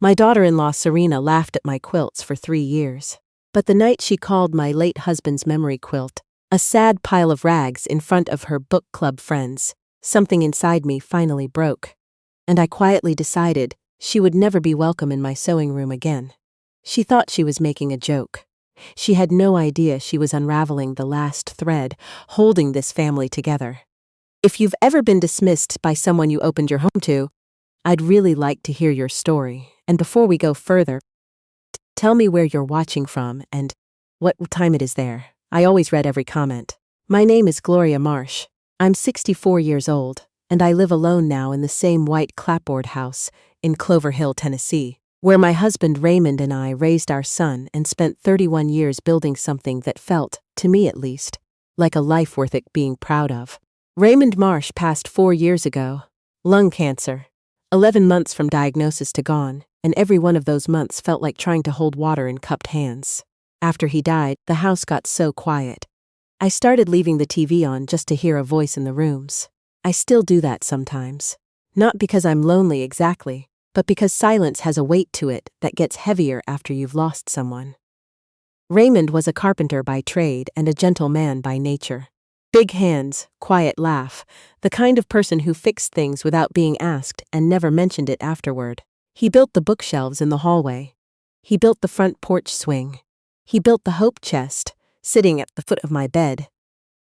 My daughter-in-law Serena laughed at my quilts for 3 years. But the night she called my late husband's memory quilt a sad pile of rags in front of her book club friends, something inside me finally broke. And I quietly decided she would never be welcome in my sewing room again. She thought she was making a joke. She had no idea she was unraveling the last thread, holding this family together. If you've ever been dismissed by someone you opened your home to, I'd really like to hear your story. And before we go further, tell me where you're watching from and what time it is there. I always read every comment. My name is Gloria Marsh. I'm 64 years old, and I live alone now in the same white clapboard house in Clover Hill, Tennessee, where my husband Raymond and I raised our son and spent 31 years building something that felt, to me at least, like a life worth it being proud of. Raymond Marsh passed 4 years ago. Lung cancer. 11 months from diagnosis to gone, and every one of those months felt like trying to hold water in cupped hands. After he died, the house got so quiet. I started leaving the TV on just to hear a voice in the rooms. I still do that sometimes. Not because I'm lonely exactly, but because silence has a weight to it that gets heavier after you've lost someone. Raymond was a carpenter by trade and a gentle man by nature. Big hands, quiet laugh, the kind of person who fixed things without being asked and never mentioned it afterward. He built the bookshelves in the hallway. He built the front porch swing. He built the hope chest, sitting at the foot of my bed,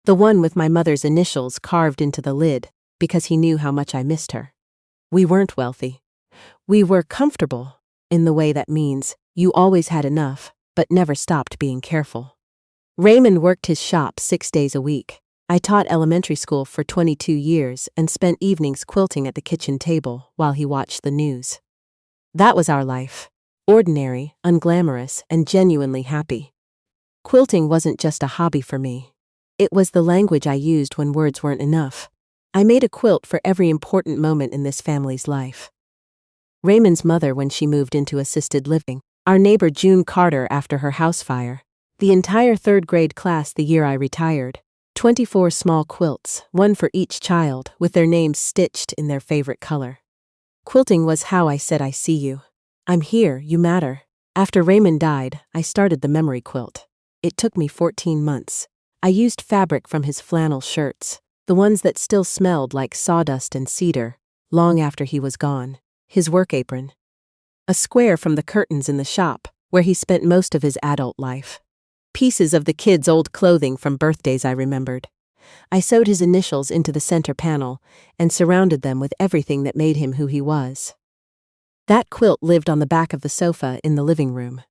the one with my mother's initials carved into the lid, because he knew how much I missed her. We weren't wealthy. We were comfortable, in the way that means you always had enough, but never stopped being careful. Raymond worked his shop 6 days a week. I taught elementary school for 22 years and spent evenings quilting at the kitchen table while he watched the news. That was our life. Ordinary, unglamorous, and genuinely happy. Quilting wasn't just a hobby for me. It was the language I used when words weren't enough. I made a quilt for every important moment in this family's life. Raymond's mother when she moved into assisted living, our neighbor June Carter after her house fire, the entire 3rd grade class the year I retired, 24 small quilts, one for each child, with their names stitched in their favorite color. Quilting was how I said I see you. I'm here, you matter. After Raymond died, I started the memory quilt. It took me 14 months. I used fabric from his flannel shirts, the ones that still smelled like sawdust and cedar, long after he was gone. His work apron. A square from the curtains in the shop, where he spent most of his adult life. Pieces of the kids' old clothing from birthdays I remembered. I sewed his initials into the center panel and surrounded them with everything that made him who he was. That quilt lived on the back of the sofa in the living room.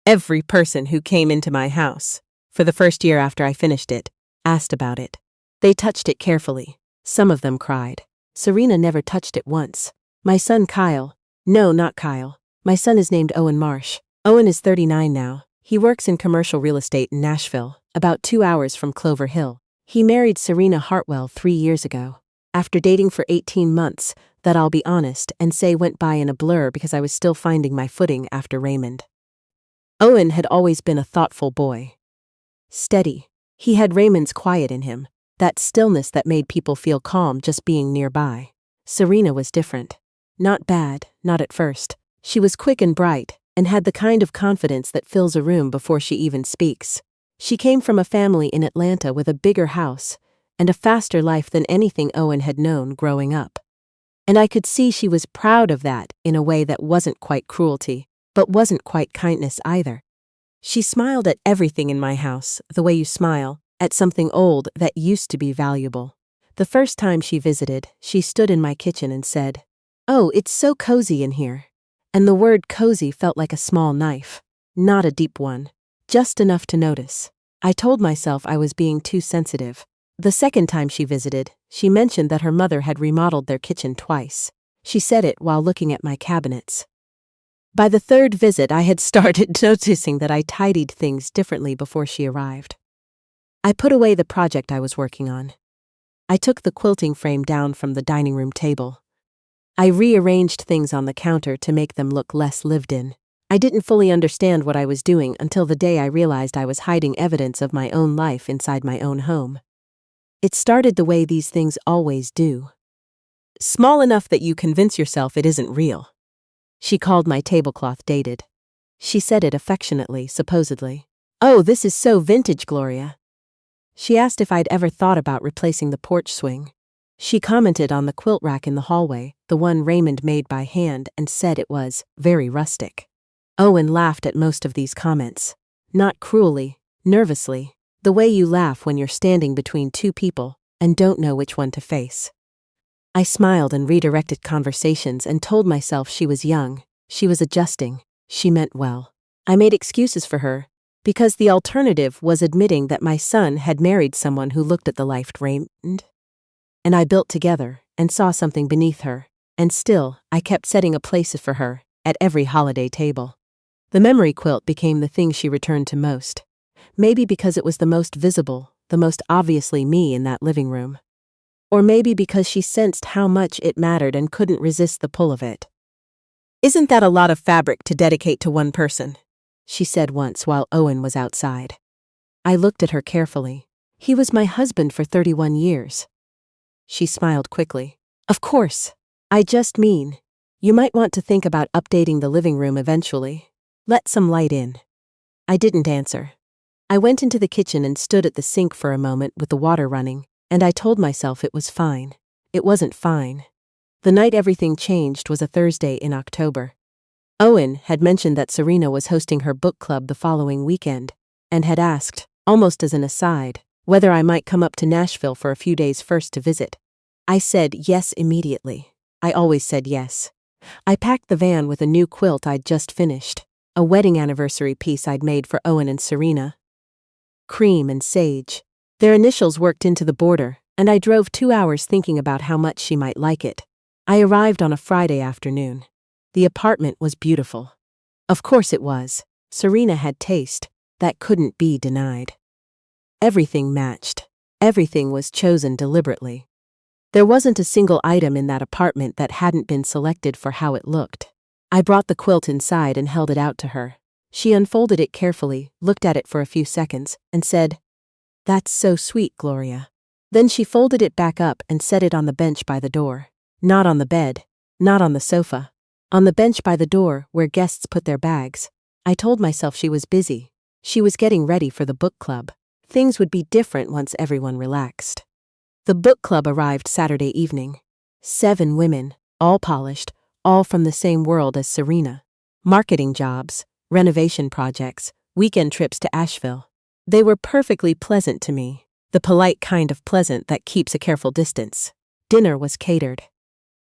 Every person who came into my house, for the first year after I finished it, asked about it. They touched it carefully. Some of them cried. Serena never touched it once. My son Kyle. No, not Kyle. My son is named Owen Marsh. Owen is 39 now. He works in commercial real estate in Nashville, about 2 hours from Clover Hill. He married Serena Hartwell 3 years ago. After dating for 18 months, that I'll be honest and say went by in a blur because I was still finding my footing after Raymond. Owen had always been a thoughtful boy. Steady. He had Raymond's quiet in him, that stillness that made people feel calm just being nearby. Serena was different. Not bad, not at first. She was quick and bright, and had the kind of confidence that fills a room before she even speaks. She came from a family in Atlanta with a bigger house, and a faster life than anything Owen had known growing up. And I could see she was proud of that in a way that wasn't quite cruelty, but wasn't quite kindness either. She smiled at everything in my house, the way you smile at something old that used to be valuable. The first time she visited, she stood in my kitchen and said, "Oh, it's so cozy in here." And the word cozy felt like a small knife, not a deep one, just enough to notice. I told myself I was being too sensitive. The second time she visited, she mentioned that her mother had remodeled their kitchen twice. She said it while looking at my cabinets. By the third visit, I had started noticing that I tidied things differently before she arrived. I put away the project I was working on. I took the quilting frame down from the dining room table. I rearranged things on the counter to make them look less lived in. I didn't fully understand what I was doing until the day I realized I was hiding evidence of my own life inside my own home. It started the way these things always do. Small enough that you convince yourself it isn't real. She called my tablecloth dated. She said it affectionately, supposedly. "Oh, this is so vintage, Gloria." She asked if I'd ever thought about replacing the porch swing. She commented on the quilt rack in the hallway, the one Raymond made by hand, and said it was very rustic. Owen laughed at most of these comments. Not cruelly, nervously, the way you laugh when you're standing between two people and don't know which one to face. I smiled and redirected conversations and told myself she was young, she was adjusting, she meant well. I made excuses for her, because the alternative was admitting that my son had married someone who looked at the life Raymond and I built together and saw something beneath her, and still, I kept setting a place for her at every holiday table. The memory quilt became the thing she returned to most. Maybe because it was the most visible, the most obviously me in that living room. Or maybe because she sensed how much it mattered and couldn't resist the pull of it. "Isn't that a lot of fabric to dedicate to one person?" she said once while Owen was outside. I looked at her carefully. He was my husband for 31 years. She smiled quickly. "Of course. I just mean, you might want to think about updating the living room eventually. Let some light in." I didn't answer. I went into the kitchen and stood at the sink for a moment with the water running, and I told myself it was fine. It wasn't fine. The night everything changed was a Thursday in October. Owen had mentioned that Serena was hosting her book club the following weekend, and had asked, almost as an aside, whether I might come up to Nashville for a few days first to visit. I said yes immediately. I always said yes. I packed the van with a new quilt I'd just finished, a wedding anniversary piece I'd made for Owen and Serena. Cream and sage. Their initials worked into the border, and I drove 2 hours thinking about how much she might like it. I arrived on a Friday afternoon. The apartment was beautiful. Of course it was. Serena had taste. That couldn't be denied. Everything matched. Everything was chosen deliberately. There wasn't a single item in that apartment that hadn't been selected for how it looked. I brought the quilt inside and held it out to her. She unfolded it carefully, looked at it for a few seconds, and said, "That's so sweet, Gloria." Then she folded it back up and set it on the bench by the door. Not on the bed, not on the sofa. On the bench by the door, where guests put their bags. I told myself she was busy. She was getting ready for the book club. Things would be different once everyone relaxed. The book club arrived Saturday evening. 7 women, all polished, all from the same world as Serena. Marketing jobs, renovation projects, weekend trips to Asheville. They were perfectly pleasant to me, the polite kind of pleasant that keeps a careful distance. Dinner was catered.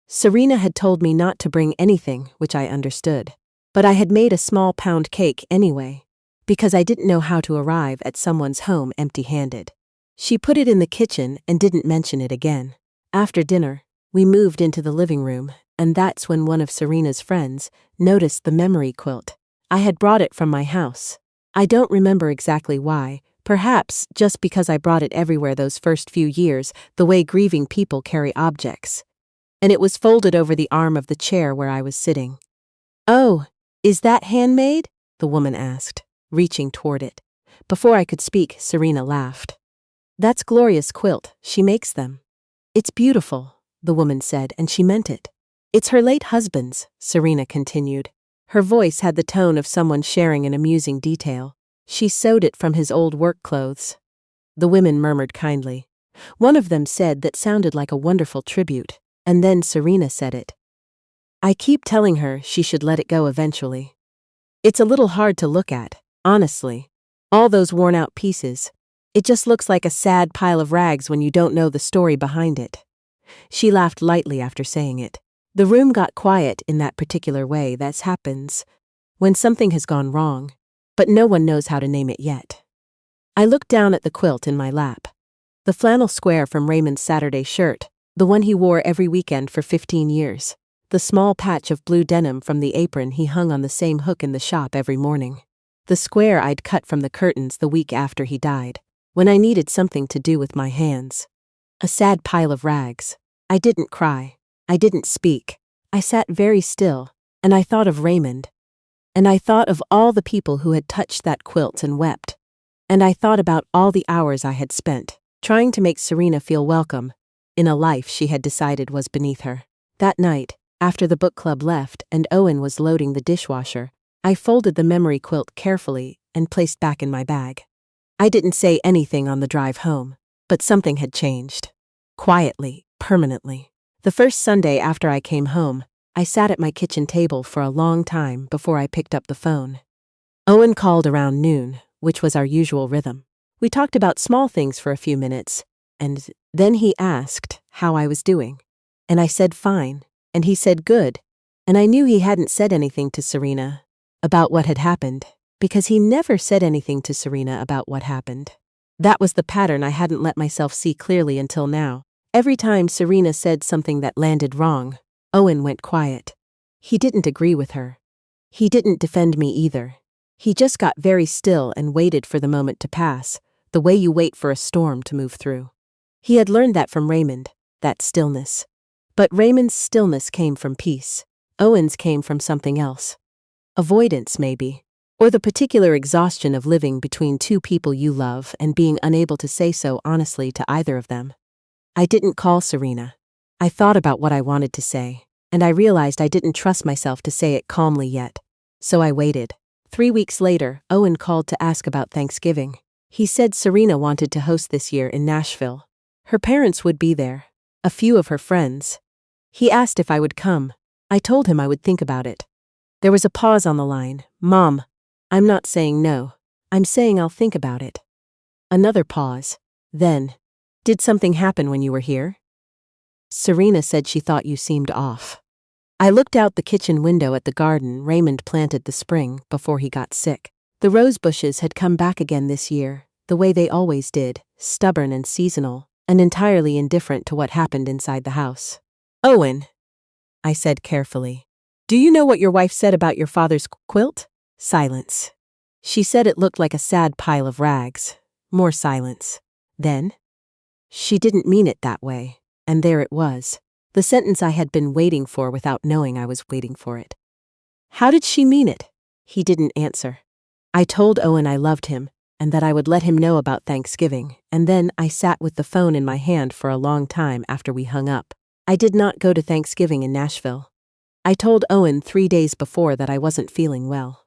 Serena had told me not to bring anything, which I understood. But I had made a small pound cake anyway, because I didn't know how to arrive at someone's home empty-handed. She put it in the kitchen and didn't mention it again. After dinner, we moved into the living room, and that's when one of Serena's friends noticed the memory quilt. I had brought it from my house. I don't remember exactly why, perhaps just because I brought it everywhere those first few years, the way grieving people carry objects. And it was folded over the arm of the chair where I was sitting. "Oh, is that handmade?" the woman asked, reaching toward it. Before I could speak, Serena laughed. "That's Gloria's quilt, she makes them." "It's beautiful," the woman said, and she meant it. "It's her late husband's," Serena continued. Her voice had the tone of someone sharing an amusing detail. "She sewed it from his old work clothes." The women murmured kindly. One of them said that sounded like a wonderful tribute, and then Serena said it. "I keep telling her she should let it go eventually. It's a little hard to look at, honestly. All those worn-out pieces. It just looks like a sad pile of rags when you don't know the story behind it." She laughed lightly after saying it. The room got quiet in that particular way that happens when something has gone wrong, but no one knows how to name it yet. I looked down at the quilt in my lap. The flannel square from Raymond's Saturday shirt, the one he wore every weekend for 15 years. The small patch of blue denim from the apron he hung on the same hook in the shop every morning. The square I'd cut from the curtains the week after he died, when I needed something to do with my hands. A sad pile of rags. I didn't cry. I didn't speak. I sat very still, and I thought of Raymond. And I thought of all the people who had touched that quilt and wept. And I thought about all the hours I had spent, trying to make Serena feel welcome, in a life she had decided was beneath her. That night, After the book club left and Owen was loading the dishwasher, I folded the memory quilt carefully and placed back in my bag. I didn't say anything on the drive home, but something had changed. Quietly, permanently. The first Sunday after I came home, I sat at my kitchen table for a long time before I picked up the phone. Owen called around noon, which was our usual rhythm. We talked about small things for a few minutes, and then he asked how I was doing. And I said fine, and he said good, and I knew he hadn't said anything to Serena about what had happened, because he never said anything to Serena about what happened. That was the pattern I hadn't let myself see clearly until now. Every time Serena said something that landed wrong, Owen went quiet. He didn't agree with her. He didn't defend me either. He just got very still and waited for the moment to pass, the way you wait for a storm to move through. He had learned that from Raymond, that stillness. But Raymond's stillness came from peace. Owen's came from something else. Avoidance, maybe. Or the particular exhaustion of living between two people you love and being unable to say so honestly to either of them. I didn't call Serena. I thought about what I wanted to say, and I realized I didn't trust myself to say it calmly yet. So I waited. 3 weeks later, Owen called to ask about Thanksgiving. He said Serena wanted to host this year in Nashville. Her parents would be there. A few of her friends. He asked if I would come. I told him I would think about it. There was a pause on the line. Mom, I'm not saying no. I'm saying I'll think about it. Another pause. Then, did something happen when you were here? Serena said she thought you seemed off. I looked out the kitchen window at the garden Raymond planted the spring before he got sick. The rose bushes had come back again this year, the way they always did, stubborn and seasonal, and entirely indifferent to what happened inside the house. Owen, I said carefully, do you know what your wife said about your father's quilt? Silence. She said it looked like a sad pile of rags. More silence. Then, she didn't mean it that way, and there it was. The sentence I had been waiting for without knowing I was waiting for it. How did she mean it? He didn't answer. I told Owen I loved him, and that I would let him know about Thanksgiving, and then I sat with the phone in my hand for a long time after we hung up. I did not go to Thanksgiving in Nashville. I told Owen 3 days before that I wasn't feeling well.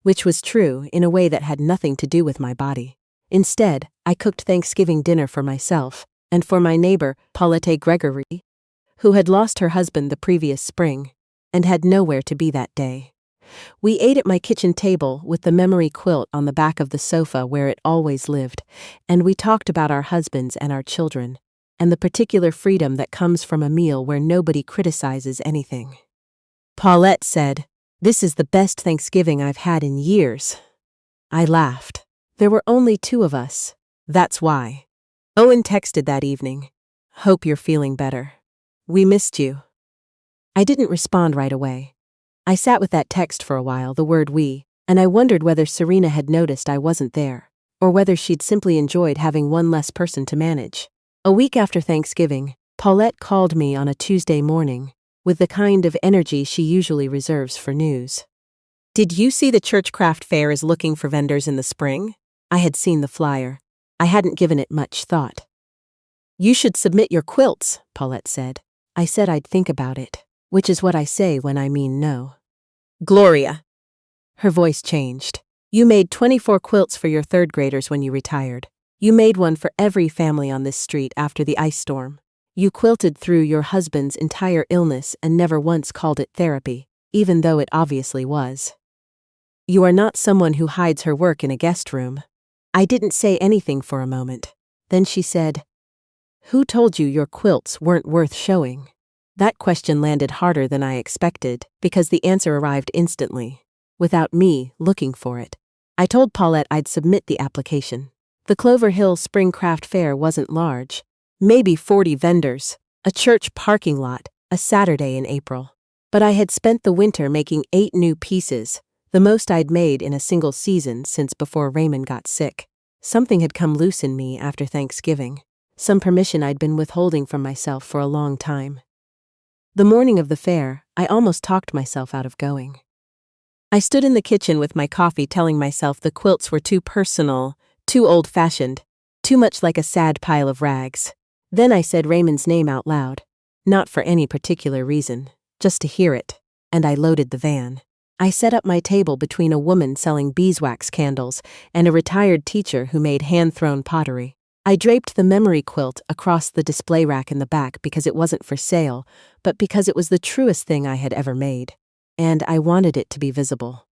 Which was true in a way that had nothing to do with my body. Instead, I cooked Thanksgiving dinner for myself, and for my neighbor, Paulette Gregory, who had lost her husband the previous spring, and had nowhere to be that day. We ate at my kitchen table with the memory quilt on the back of the sofa where it always lived, and we talked about our husbands and our children, and the particular freedom that comes from a meal where nobody criticizes anything. Paulette said, "This is the best Thanksgiving I've had in years." I laughed. There were only 2 of us. That's why. Owen texted that evening. Hope you're feeling better. We missed you. I didn't respond right away. I sat with that text for a while, the word we, and I wondered whether Serena had noticed I wasn't there, or whether she'd simply enjoyed having one less person to manage. A week after Thanksgiving, Paulette called me on a Tuesday morning, with the kind of energy she usually reserves for news. Did you see the church craft fair is looking for vendors in the spring? I had seen the flyer. I hadn't given it much thought. You should submit your quilts, Paulette said. I said I'd think about it, which is what I say when I mean no. Gloria. Her voice changed. You made 24 quilts for your 3rd graders when you retired. You made one for every family on this street after the ice storm. You quilted through your husband's entire illness and never once called it therapy, even though it obviously was. You are not someone who hides her work in a guest room. I didn't say anything for a moment. Then she said, "Who told you your quilts weren't worth showing?" That question landed harder than I expected, because the answer arrived instantly, without me looking for it. I told Paulette I'd submit the application. The Clover Hill Spring Craft Fair wasn't large. Maybe 40 vendors, a church parking lot, a Saturday in April. But I had spent the winter making 8 new pieces, the most I'd made in a single season since before Raymond got sick. Something had come loose in me after Thanksgiving, some permission I'd been withholding from myself for a long time. The morning of the fair, I almost talked myself out of going. I stood in the kitchen with my coffee telling myself the quilts were too personal, too old-fashioned, too much like a sad pile of rags. Then I said Raymond's name out loud, not for any particular reason, just to hear it, and I loaded the van. I set up my table between a woman selling beeswax candles and a retired teacher who made hand-thrown pottery. I draped the memory quilt across the display rack in the back because it wasn't for sale, but because it was the truest thing I had ever made. And I wanted it to be visible.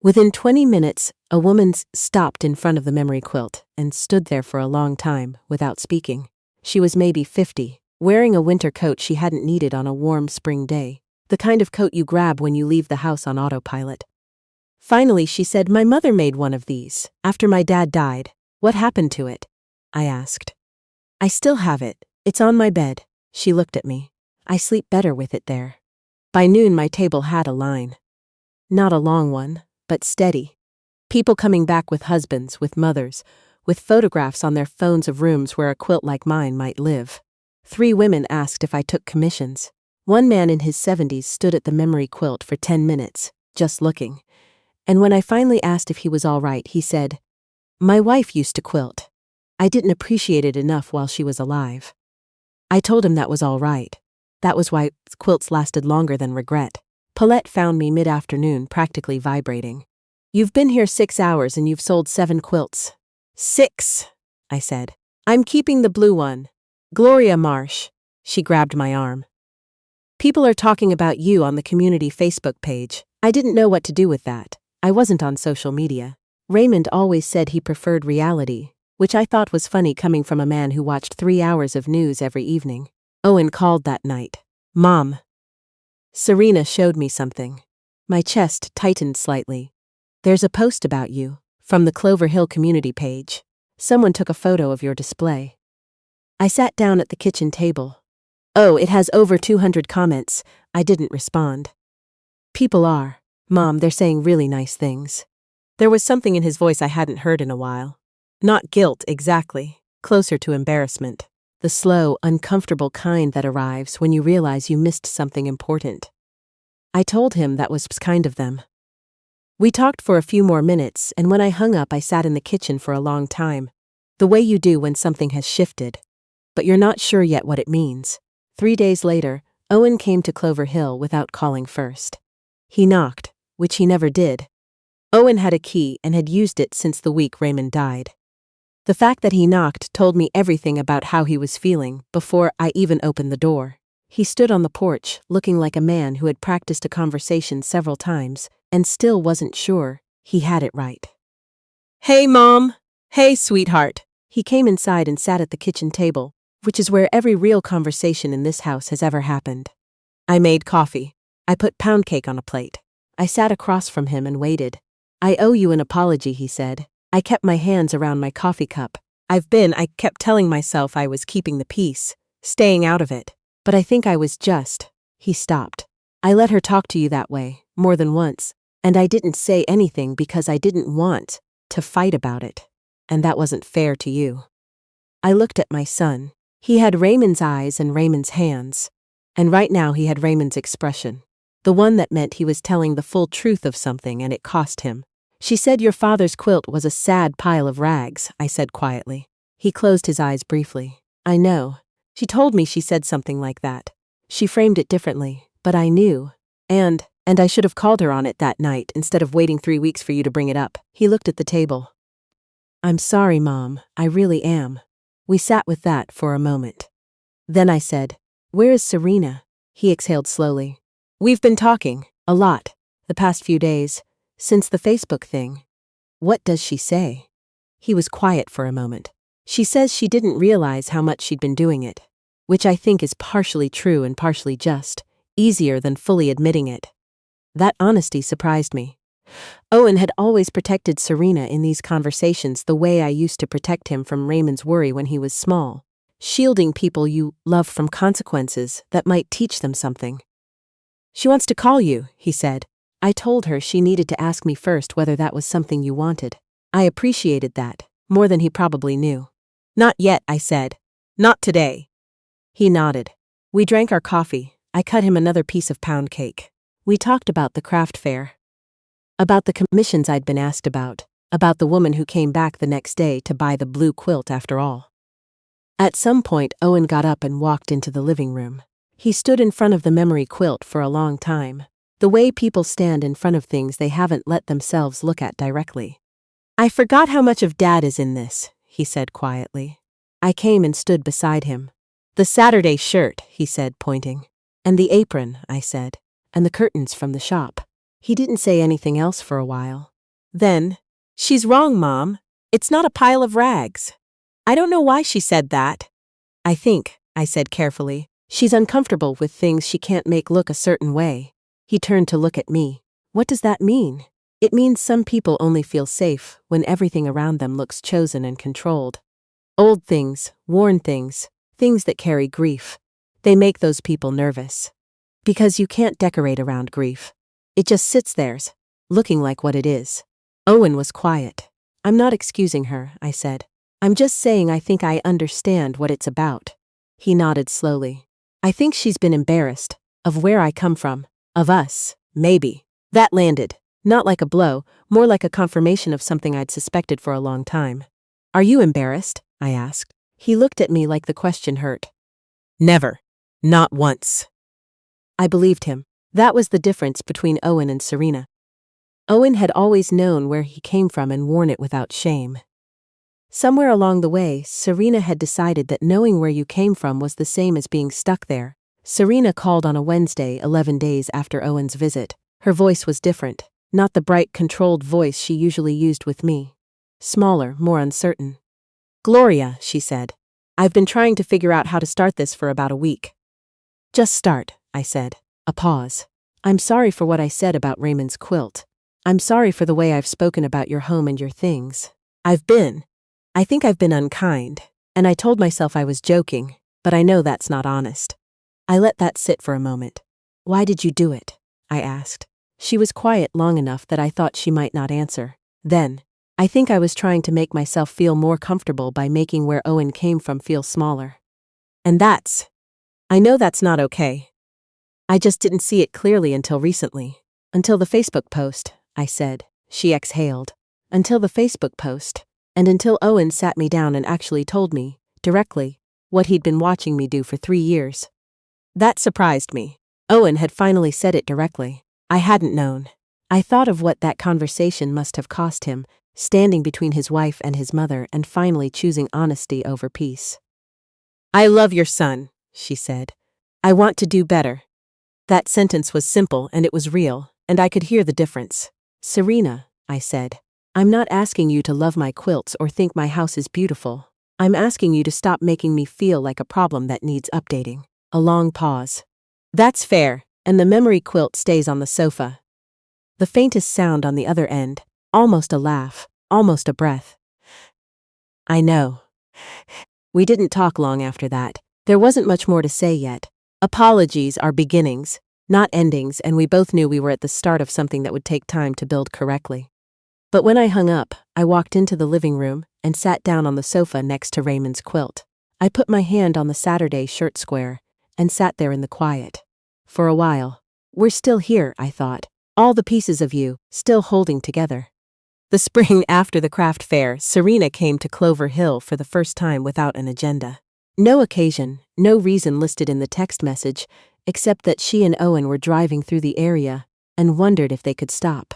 Within 20 minutes, a woman stopped in front of the memory quilt and stood there for a long time without speaking. She was maybe 50, wearing a winter coat she hadn't needed on a warm spring day, the kind of coat you grab when you leave the house on autopilot. Finally, she said, "My mother made one of these after my dad died. What happened to it?" I asked. "I still have it. It's on my bed." She looked at me. "I sleep better with it there." By noon, my table had a line. Not a long one, but steady. People coming back with husbands, with mothers, with photographs on their phones of rooms where a quilt like mine might live. 3 women asked if I took commissions. One man in his 70s stood at the memory quilt for 10 minutes, just looking. And when I finally asked if he was all right, he said, "My wife used to quilt. I didn't appreciate it enough while she was alive." I told him that was all right. That was why quilts lasted longer than regret. Paulette found me mid-afternoon, practically vibrating. "You've been here 6 hours and you've sold 7 quilts." "6," I said. "I'm keeping the blue one. Gloria Marsh." She grabbed my arm. "People are talking about you on the community Facebook page." I didn't know what to do with that. I wasn't on social media. Raymond always said he preferred reality, which I thought was funny coming from a man who watched 3 hours of news every evening. Owen called that night. "Mom." Serena showed me something. My chest tightened slightly. "There's a post about you, from the Clover Hill community page. Someone took a photo of your display." I sat down at the kitchen table. "Oh, it has over 200 comments." I didn't respond. "People are. Mom, they're saying really nice things." There was something in his voice I hadn't heard in a while. Not guilt, exactly. Closer to embarrassment. The slow, uncomfortable kind that arrives when you realize you missed something important. I told him that was kind of them. We talked for a few more minutes, and when I hung up, I sat in the kitchen for a long time. The way you do when something has shifted. But you're not sure yet what it means. 3 days later, Owen came to Clover Hill without calling first. He knocked, which he never did. Owen had a key and had used it since the week Raymond died. The fact that he knocked told me everything about how he was feeling before I even opened the door. He stood on the porch, looking like a man who had practiced a conversation several times and still wasn't sure he had it right. "Hey, Mom." "Hey, sweetheart." He came inside and sat at the kitchen table, which is where every real conversation in this house has ever happened. I made coffee. I put pound cake on a plate. I sat across from him and waited. "I owe you an apology," he said. I kept my hands around my coffee cup. I kept telling myself I was keeping the peace, staying out of it. But I think I was just. He stopped. "I let her talk to you that way, more than once, and I didn't say anything because I didn't want to fight about it. And that wasn't fair to you." I looked at my son. He had Raymond's eyes and Raymond's hands. And right now he had Raymond's expression. The one that meant he was telling the full truth of something and it cost him. "She said your father's quilt was a sad pile of rags," I said quietly. He closed his eyes briefly. "I know. She told me she said something like that. She framed it differently, but I knew. And I should have called her on it that night instead of waiting 3 weeks for you to bring it up." He looked at the table. "I'm sorry, Mom. I really am." We sat with that for a moment. Then I said, "Where is Serena?" He exhaled slowly. "We've been talking, a lot, the past few days. Since the Facebook thing." "What does she say?" He was quiet for a moment. "She says she didn't realize how much she'd been doing it, which I think is partially true and partially just, easier than fully admitting it." That honesty surprised me. Owen had always protected Serena in these conversations the way I used to protect him from Raymond's worry when he was small, shielding people you love from consequences that might teach them something. "She wants to call you," he said. I told her she needed to ask me first whether that was something you wanted. I appreciated that, more than he probably knew. "Not yet," I said. "Not today." He nodded. We drank our coffee. I cut him another piece of pound cake. We talked about the craft fair. About the commissions I'd been asked about the woman who came back the next day to buy the blue quilt after all. At some point, Owen got up and walked into the living room. He stood in front of the memory quilt for a long time. The way people stand in front of things they haven't let themselves look at directly. "I forgot how much of Dad is in this," he said quietly. I came and stood beside him. "The Saturday shirt," he said, pointing. "And the apron," I said. "And the curtains from the shop." He didn't say anything else for a while. Then, "She's wrong, Mom. It's not a pile of rags." "I don't know why she said that." "I think," I said carefully, "she's uncomfortable with things she can't make look a certain way." He turned to look at me. "What does that mean?" "It means some people only feel safe when everything around them looks chosen and controlled. Old things, worn things, things that carry grief. They make those people nervous. Because you can't decorate around grief. It just sits there, looking like what it is." Owen was quiet. "I'm not excusing her," I said. "I'm just saying I think I understand what it's about." He nodded slowly. "I think she's been embarrassed, of where I come from, of us, maybe." That landed, not like a blow, more like a confirmation of something I'd suspected for a long time. "Are you embarrassed?" I asked. He looked at me like the question hurt. "Never. Not once." I believed him. That was the difference between Owen and Serena. Owen had always known where he came from and worn it without shame. Somewhere along the way, Serena had decided that knowing where you came from was the same as being stuck there. Serena called on a Wednesday, 11 days after Owen's visit. Her voice was different, not the bright, controlled voice she usually used with me. Smaller, more uncertain. "Gloria," she said, "I've been trying to figure out how to start this for about a week." "Just start," I said. A pause. "I'm sorry for what I said about Raymond's quilt. I'm sorry for the way I've spoken about your home and your things. I think I've been unkind, and I told myself I was joking, but I know that's not honest." I let that sit for a moment. "Why did you do it?" I asked. She was quiet long enough that I thought she might not answer. Then, "I think I was trying to make myself feel more comfortable by making where Owen came from feel smaller. And I know that's not okay. I just didn't see it clearly until recently. Until the Facebook post," I said. She exhaled. "Until the Facebook post. And until Owen sat me down and actually told me, directly, what he'd been watching me do for 3 years. That surprised me. Owen had finally said it directly. I hadn't known. I thought of what that conversation must have cost him, standing between his wife and his mother and finally choosing honesty over peace. "I love your son," she said. "I want to do better." That sentence was simple and it was real, and I could hear the difference. "Serena," I said, "I'm not asking you to love my quilts or think my house is beautiful. I'm asking you to stop making me feel like a problem that needs updating." A long pause. "That's fair," and the memory quilt stays on the sofa. The faintest sound on the other end, almost a laugh, almost a breath. "I know." We didn't talk long after that. There wasn't much more to say yet. Apologies are beginnings, not endings, and we both knew we were at the start of something that would take time to build correctly. But when I hung up, I walked into the living room and sat down on the sofa next to Raymond's quilt. I put my hand on the Saturday shirt square and sat there in the quiet. For a while. We're still here, I thought. All the pieces of you, still holding together. The spring after the craft fair, Serena came to Clover Hill for the first time without an agenda. No occasion, no reason listed in the text message, except that she and Owen were driving through the area and wondered if they could stop.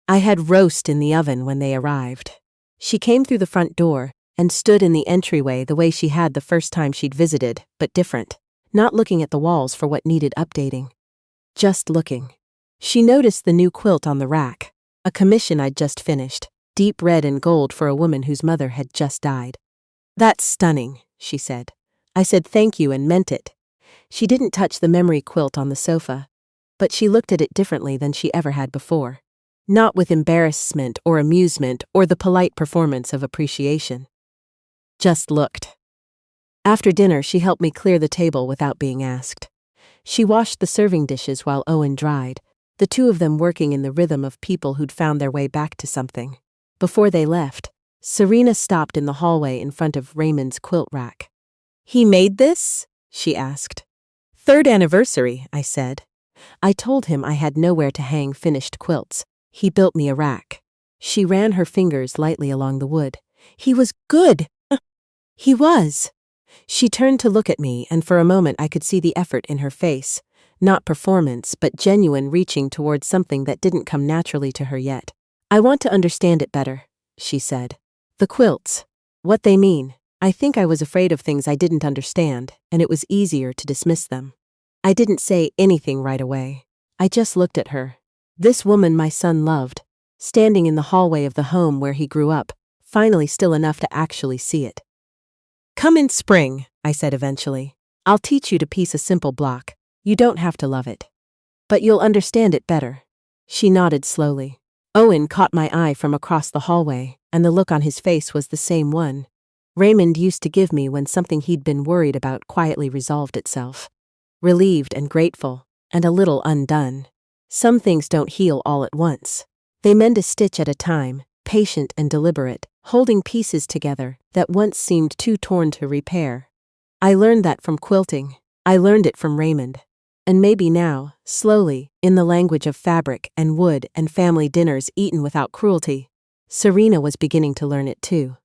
I had roast in the oven when they arrived. She came through the front door and stood in the entryway the way she had the first time she'd visited, but different, not looking at the walls for what needed updating. Just looking. She noticed the new quilt on the rack, a commission I'd just finished, deep red and gold for a woman whose mother had just died. "That's stunning," she said. I said thank you and meant it. She didn't touch the memory quilt on the sofa, but she looked at it differently than she ever had before. Not with embarrassment or amusement or the polite performance of appreciation. Just looked. After dinner, she helped me clear the table without being asked. She washed the serving dishes while Owen dried, the two of them working in the rhythm of people who'd found their way back to something. Before they left, Serena stopped in the hallway in front of Raymond's quilt rack. "He made this?" she asked. "3rd anniversary," I said. I told him I had nowhere to hang finished quilts. He built me a rack. She ran her fingers lightly along the wood. "He was good." "He was." She turned to look at me, and for a moment I could see the effort in her face. Not performance, but genuine reaching towards something that didn't come naturally to her yet. I want to understand it better, she said. The quilts. What they mean. I think I was afraid of things I didn't understand, and it was easier to dismiss them. I didn't say anything right away. I just looked at her. This woman my son loved, standing in the hallway of the home where he grew up, finally still enough to actually see it. Come in spring, I said eventually. I'll teach you to piece a simple block. You don't have to love it. But you'll understand it better. She nodded slowly. Owen caught my eye from across the hallway, and the look on his face was the same one Raymond used to give me when something he'd been worried about quietly resolved itself. Relieved and grateful, and a little undone. Some things don't heal all at once. They mend a stitch at a time, patient and deliberate, holding pieces together that once seemed too torn to repair. I learned that from quilting. I learned it from Raymond. And maybe now, slowly, in the language of fabric and wood and family dinners eaten without cruelty, Serena was beginning to learn it too.